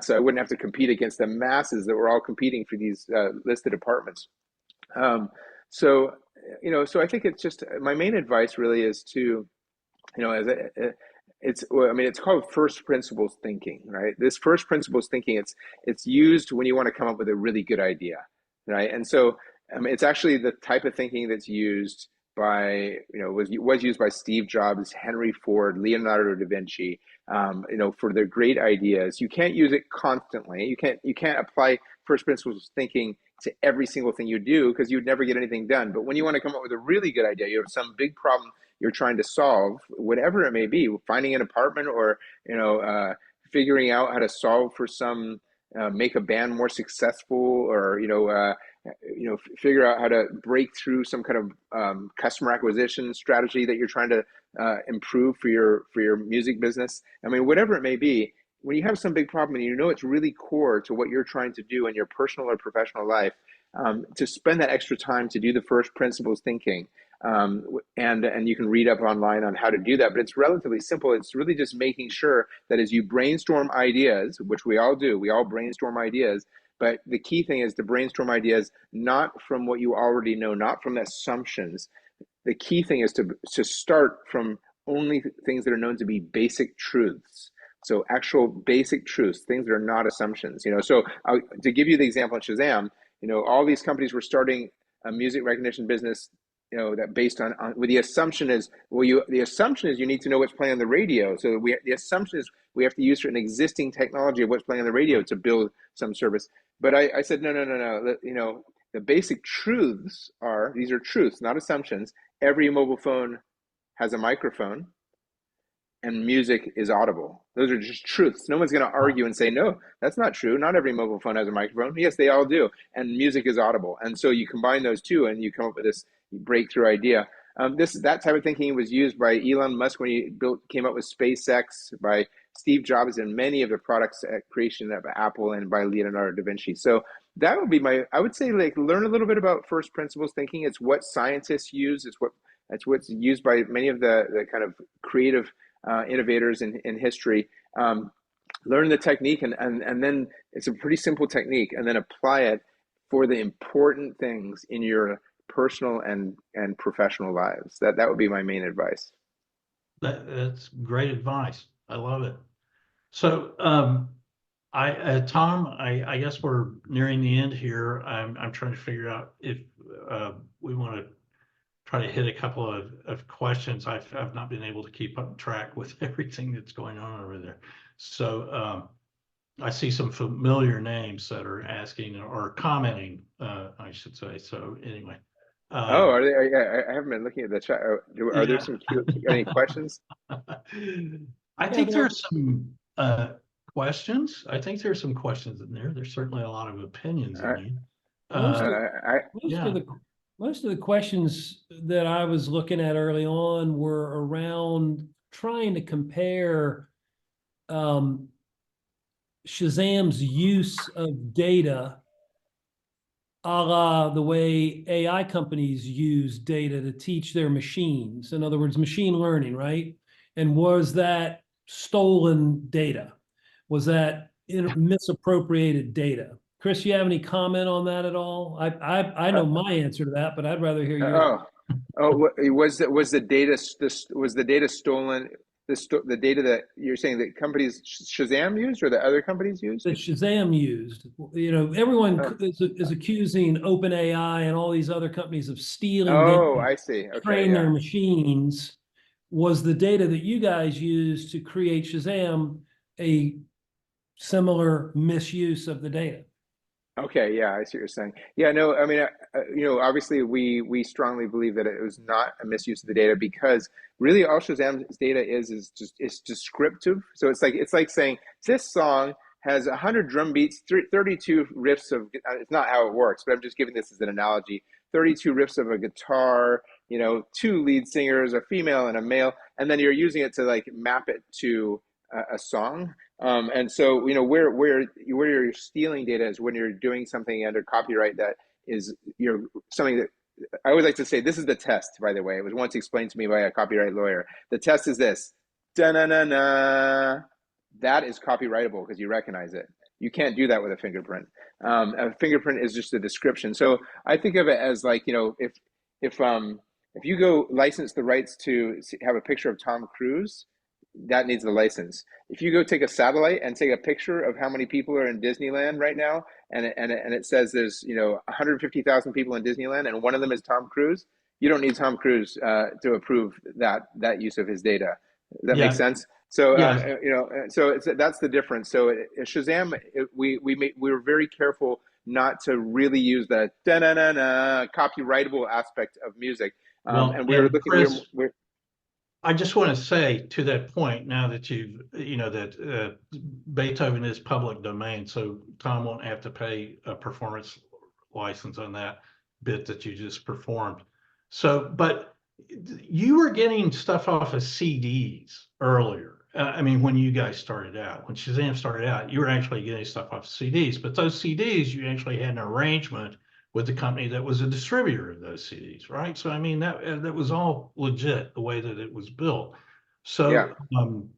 so I wouldn't have to compete against the masses that were all competing for these listed apartments. Um, so, so I think it's just, my main advice really is to, as well, I mean, it's called first principles thinking, right? This first principles thinking, it's used when you want to come up with a really good idea, right? And so, it's actually the type of thinking that's used by, was used by Steve Jobs, Henry Ford, Leonardo da Vinci, for their great ideas. You can't use it constantly. You can't apply first principles thinking to every single thing you do, because you'd never get anything done. But when you want to come up with a really good idea, you have some big problem you're trying to solve, whatever it may be, finding an apartment, or figuring out how to solve for some, make a band more successful, or figure out how to break through some kind of customer acquisition strategy that you're trying to improve for your music business. I mean, whatever it may be, when you have some big problem and it's really core to what you're trying to do in your personal or professional life, to spend that extra time to do the first principles thinking, And you can read up online on how to do that. But it's relatively simple. It's really just making sure that as you brainstorm ideas, which we all do, we all brainstorm ideas. But the key thing is to brainstorm ideas not from what you already know, not from assumptions. The key thing is to start from only things that are known to be basic truths. So actual basic truths, things that are not assumptions. So to give you the example in Shazam, all these companies were starting a music recognition business, that based on well, the assumption is the assumption is you need to know what's playing on the radio. So the assumption is we have to use an existing technology of what's playing on the radio to build some service. But I said no. The basic truths are, these are truths, not assumptions. Every mobile phone has a microphone and music is audible. Those are just truths. No one's going to argue and say, no, that's not true. Not every mobile phone has a microphone. Yes, they all do. And music is audible. And so you combine those two and you come up with this breakthrough idea. That type of thinking was used by Elon Musk when he came up with SpaceX, by Steve Jobs and many of the products at creation of Apple, and by Leonardo da Vinci. So that would be I would say, like, learn a little bit about first principles thinking. It's what scientists use. It's what's used by many of the kind of creative innovators in history. Learn the technique and then it's a pretty simple technique, and then apply it for the important things in your personal and professional lives. That would be my main advice. That's great advice. I love it. So, Tom, I guess we're nearing the end here. I'm trying to figure out if we want to try to hit a couple of questions. I've not been able to keep up track with everything that's going on over there. So I see some familiar names that are asking or commenting, I should say. So anyway. Are they? I haven't been looking at the chat. Are there some any questions? I think there's some questions. I think there's some questions in there. There's certainly a lot of opinions in there. Most of the questions that I was looking at early on were around trying to compare Shazam's use of data a la the way AI companies use data to teach their machines. In other words, machine learning, right? And was that stolen data? Was that misappropriated data? Chris, you have any comment on that at all? I know my answer to that, but I'd rather hear yours. Was the data stolen? The data that you're saying that companies Shazam used, or the other companies used? That Shazam used. Everyone is accusing OpenAI and all these other companies of stealing data. I see. Okay, train their machines. Was the data that you guys used to create Shazam a similar misuse of the data? Okay, yeah, I see what you're saying. Yeah, no, I mean, obviously we strongly believe that it was not a misuse of the data, because really all Shazam's data is just, it's descriptive. So it's like saying this song has 100 drum beats, 32 riffs of. It's not how it works, but I'm just giving this as an analogy. 32 riffs of a guitar, 2 lead singers, a female and a male, and then you're using it to like map it to a song. And so, where you're stealing data is when you're doing something under copyright that is something that I always like to say, this is the test, by the way. It was once explained to me by a copyright lawyer. The test is this. Da-na-na-na. That is copyrightable because you recognize it. You can't do that with a fingerprint. A fingerprint is just a description. So I think of it as like, if you go license the rights to have a picture of Tom Cruise, that needs the license. If you go take a satellite and take a picture of how many people are in Disneyland right now, and it says there's 150,000 people in Disneyland, and one of them is Tom Cruise, you don't need Tom Cruise to approve that use of his data. That makes sense. So so that's the difference. So Shazam, we were very careful not to really use the da-na-na-na copyrightable aspect of music, and we were looking. Chris, I just want to say to that point, now that that Beethoven is public domain, so Tom won't have to pay a performance license on that bit that you just performed. So, but you were getting stuff off of CDs earlier. I mean, when you guys started out, when Shazam started out, you were actually getting stuff off of CDs, but those CDs, you actually had an arrangement with the company that was a distributor of those CDs, right? So I mean that was all legit the way that it was built. Yeah. So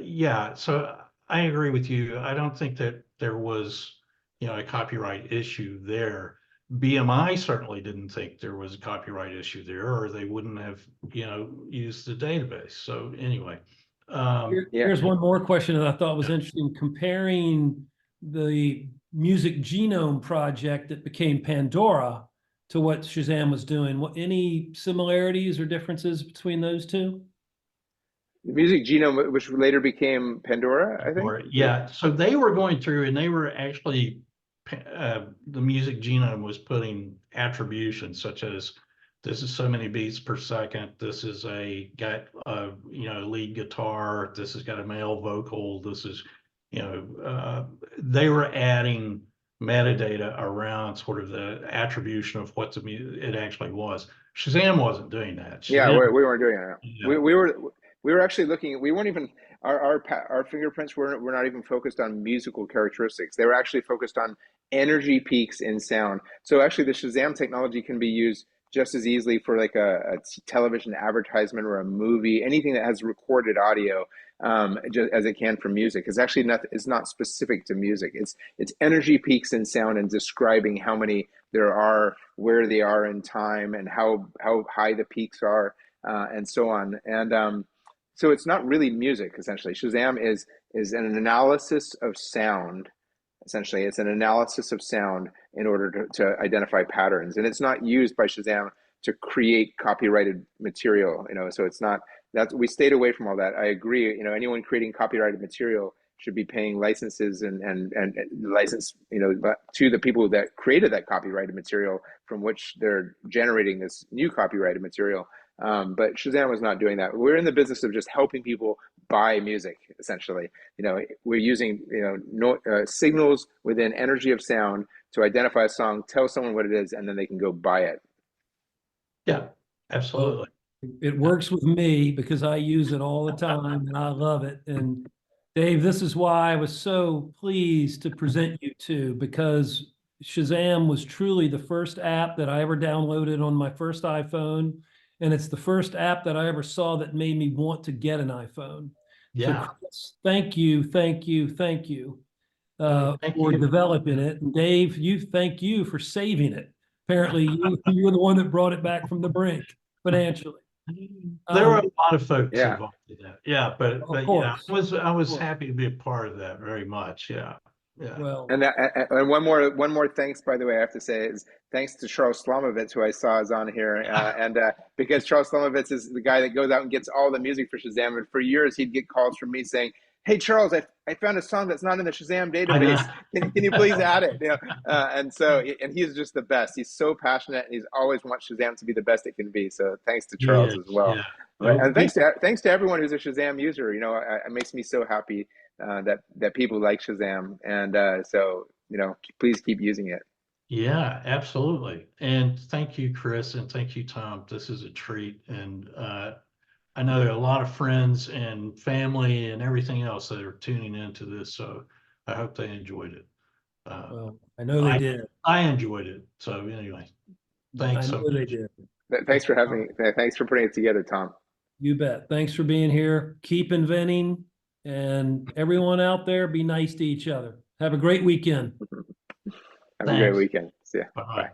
yeah, so I agree with you. I don't think that there was, a copyright issue there. BMI certainly didn't think there was a copyright issue there, or they wouldn't have, used the database. So anyway, Yeah. Here's one more question that I thought was interesting. Comparing the Music Genome project that became Pandora to what Shazam was doing. Any similarities or differences between those two? The Music Genome, which later became Pandora, I think. yeah. So they were going through, and they were actually, the Music Genome was putting attribution such as this is so many beats per second. This is got lead guitar. This has got a male vocal. This is, they were adding metadata around sort of the attribution of what it actually was. Shazam wasn't doing that. Yeah, Shazam, we weren't doing that. yeah, We were actually looking. We weren't even our fingerprints were not even focused on musical characteristics. They were actually focused on energy peaks in sound. So actually, the Shazam technology can be used just as easily for like a television advertisement or a movie, anything that has recorded audio, just as it can for music. It's actually not. It's not specific to music. It's energy peaks in sound and describing how many there are, where they are in time, and how high the peaks are, and so on. And so it's not really music, essentially. Shazam is an analysis of sound. Essentially, it's an analysis of sound in order to identify patterns. And it's not used by Shazam to create copyrighted material, so it's not that we stayed away from all that. I agree, anyone creating copyrighted material should be paying licenses and license, to the people that created that copyrighted material from which they're generating this new copyrighted material. But Shazam was not doing that. We're in the business of just helping people buy music, essentially. We're using signals within energy of sound to identify a song, tell someone what it is, and then they can go buy it. yeah, absolutely. It works with me because I use it all the time and I love it. And Dave, this is why I was so pleased to present you to, because Shazam was truly the first app that I ever downloaded on my first iPhone. And it's the first app that I ever saw that made me want to get an iPhone. So Yeah. Chris, thank you Thank for you. developing it. And Dave, thank you for saving it. Apparently you were the one that brought it back from the brink financially. There were a lot of folks Yeah. involved in that. Yeah, but yeah, Course. I was happy to be a part of that very much. Yeah. Yeah. Well, And one more thanks, by the way, I have to say is thanks to Charles Slomovitz, who I saw is on here, and because Charles Slomovitz is the guy that goes out and gets all the music for Shazam, and for years he'd get calls from me saying, "Hey Charles, I found a song that's not in the Shazam database. Can you please add it?" And he's just the best. He's so passionate, and he's always wants Shazam to be the best it can be. So thanks to Charles as well. Yeah. And thanks to everyone who's a Shazam user. It makes me so happy that people like Shazam, and so please keep using it. Yeah, absolutely. And thank you, Chris, and thank you, Tom. This is a treat. And I know there are a lot of friends and family and everything else that are tuning into this. So I hope they enjoyed it. well, I know they did. I enjoyed it. So anyway, thanks. I know they did. Thanks for having me. Thanks for putting it together, Tom. You bet. Thanks for being here. Keep inventing, and everyone out there, be nice to each other. Have a great weekend. Have a great weekend. See ya. Bye. Bye.